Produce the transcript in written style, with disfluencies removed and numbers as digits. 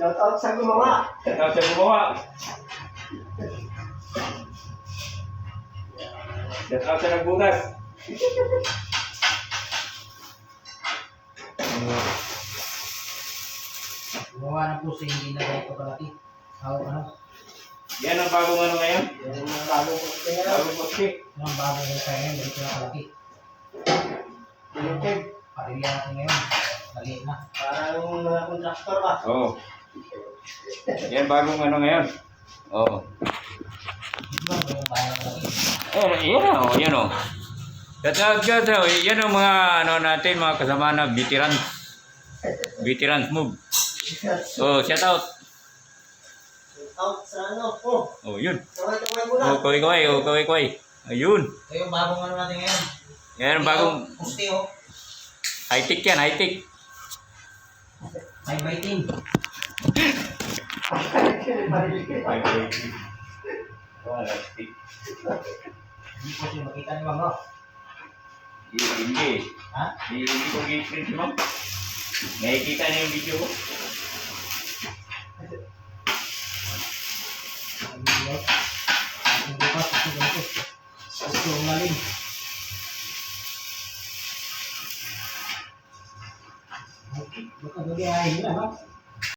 Shout out sa gumawa. Shout out sa gumawa. Shout out sa nagbukas. Gumawa ng puso, hindi na ganito kalaki. Ano? Yan ang bagong ano ngayon. Yan ang bagong poste ngayon. Bagong poste. Yan ang bago ng kaya ngayon, ganito na kalaki. Pinukid. Parilya natin ngayon. Maliit na. Parang mga kontraktor ba? Oo. Yan bagong ano ngayon. Oo. Ito ba yung bahay ng kalaki? Yan o, yan o. Yan ang mga ano natin, mga kasama na veteran. Veterans move. Oh, shout out. Shout out sa ano. Oh, Oh, yun. kaway-kaway muna. Oh, kaway-kaway. Oh, kaway-kaway. Ayun. Ito yung bagong ano natin ngayon. Yan ang bagong Puste oh. high-tech yan, high-tech. 5x10. Hindi po siya makita ni Mama. Hindi. Ha? Hindi ko i-print si ma'am. Nakikita niyo yung video ko. Ang bukas, ito ganito. Ito ang lalim. Baka gabi ay na, ha?